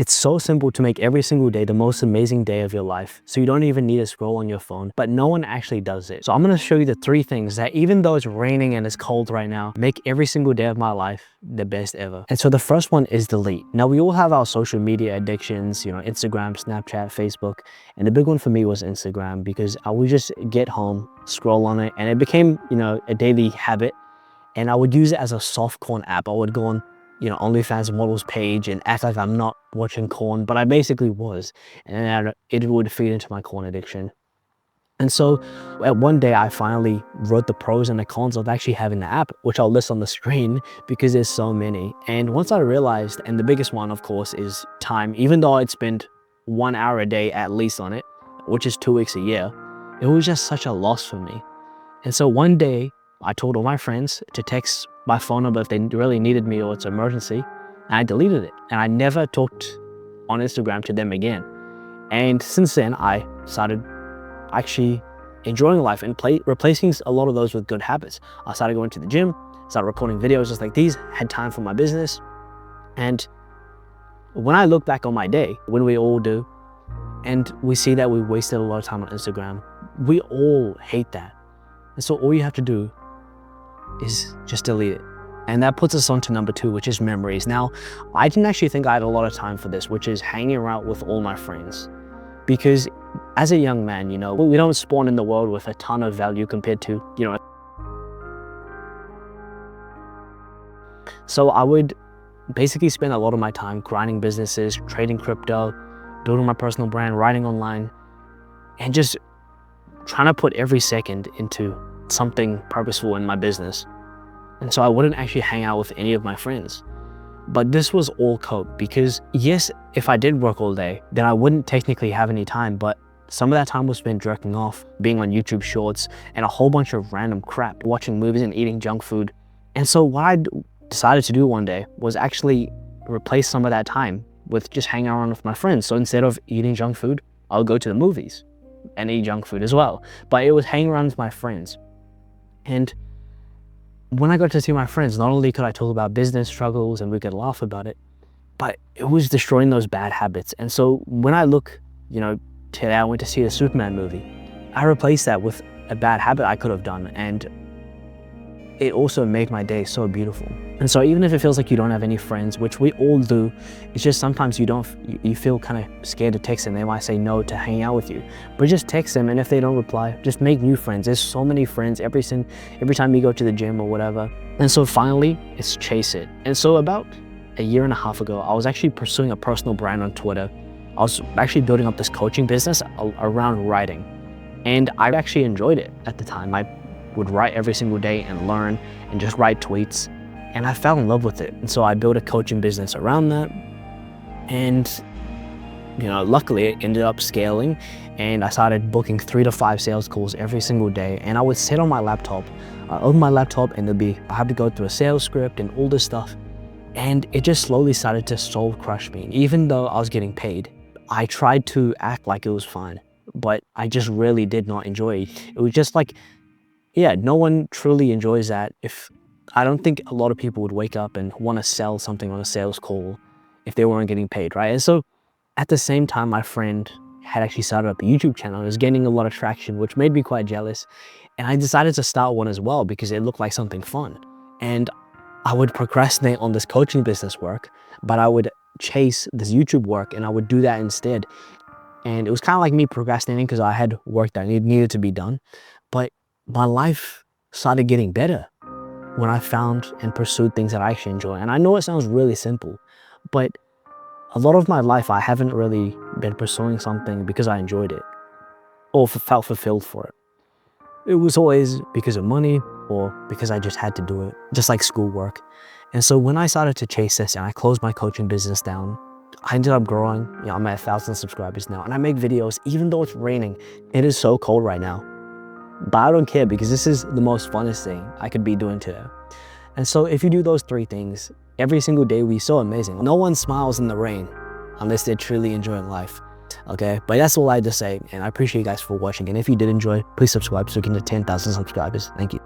It's so simple to make every single day the most amazing day of your life, so you don't even need to scroll on your phone, but no one actually does it. So I'm gonna show you the 3 things that, even though it's raining and it's cold right now, make every single day of my life the best ever. And so the first one is delete. Now, we all have our social media addictions, Instagram, Snapchat, Facebook, and the big one for me was Instagram, because I would just get home, scroll on it, and it became, a daily habit. And I would use it as a soft porn app. I would go on OnlyFans models page and act like I'm not watching porn, but I basically was. And then it would feed into my porn addiction. And so at one day, I finally wrote the pros and the cons of actually having the app, which I'll list on the screen because there's so many. And once I realized, and the biggest one, of course, is time. Even though I'd spend 1 hour a day at least on it, which is 2 weeks a year, it was just such a loss for me. And so one day, I told all my friends to text my phone number if they really needed me or it's an emergency, and I deleted it. And I never talked on Instagram to them again. And since then, I started actually enjoying life and replacing a lot of those with good habits. I started going to the gym, started recording videos just like these, had time for my business. And when I look back on my day, when we all do, and we see that we wasted a lot of time on Instagram, we all hate that. And so all you have to do is just delete it. And that puts us on to number 2, which is memories. Now, I didn't actually think I had a lot of time for this, which is hanging around with all my friends. Because as a young man, we don't spawn in the world with a ton of value compared to, So I would basically spend a lot of my time grinding businesses, trading crypto, building my personal brand, writing online, and just trying to put every second into something purposeful in my business. And so I wouldn't actually hang out with any of my friends. But this was all cope, because yes, if I did work all day, then I wouldn't technically have any time, but some of that time was spent jerking off, being on YouTube shorts, and a whole bunch of random crap, watching movies and eating junk food. And so what I decided to do one day was actually replace some of that time with just hanging around with my friends. So instead of eating junk food, I'll go to the movies and eat junk food as well. But it was hanging around with my friends. And when I got to see my friends, not only could I talk about business struggles and we could laugh about it, but it was destroying those bad habits. And so when I look, today I went to see a Superman movie, I replaced that with a bad habit I could have done. And it also made my day so beautiful. And so even if it feels like you don't have any friends, which we all do, it's just sometimes you feel kind of scared to text them. They might say no to hang out with you, but just text them. And if they don't reply, just make new friends. There's so many friends every time you go to the gym or whatever. And so finally, it's chase it. And so about a year and a half ago, I was actually pursuing a personal brand on Twitter. I was actually building up this coaching business around writing. And I actually enjoyed it at the time. I would write every single day and learn and just write tweets. And I fell in love with it. And so I built a coaching business around that. And, luckily it ended up scaling, and I started booking 3 to 5 sales calls every single day. And I would sit on my laptop, open my laptop, and I have to go through a sales script and all this stuff. And it just slowly started to soul crush me. Even though I was getting paid, I tried to act like it was fine, but I just really did not enjoy it. It was just like, no one truly enjoys that. I don't think a lot of people would wake up and want to sell something on a sales call if they weren't getting paid, right? And so at the same time, my friend had actually started up a YouTube channel. It was gaining a lot of traction, which made me quite jealous. And I decided to start one as well because it looked like something fun. And I would procrastinate on this coaching business work, but I would chase this YouTube work, and I would do that instead. And it was kind of like me procrastinating because I had work that needed to be done. But my life started getting better when I found and pursued things that I actually enjoy. And I know it sounds really simple, but a lot of my life, I haven't really been pursuing something because I enjoyed it or felt fulfilled for it. It was always because of money or because I just had to do it, just like schoolwork. And so when I started to chase this and I closed my coaching business down, I ended up growing. I'm at 1,000 subscribers now, and I make videos even though it's raining. It is so cold right now, but I don't care because this is the most funnest thing I could be doing today. And so if you do those 3 things, every single day will be so amazing. No one smiles in the rain unless they're truly enjoying life. Okay, but that's all I had to say, and I appreciate you guys for watching. And if you did enjoy, please subscribe so we can get to 10,000 subscribers. Thank you.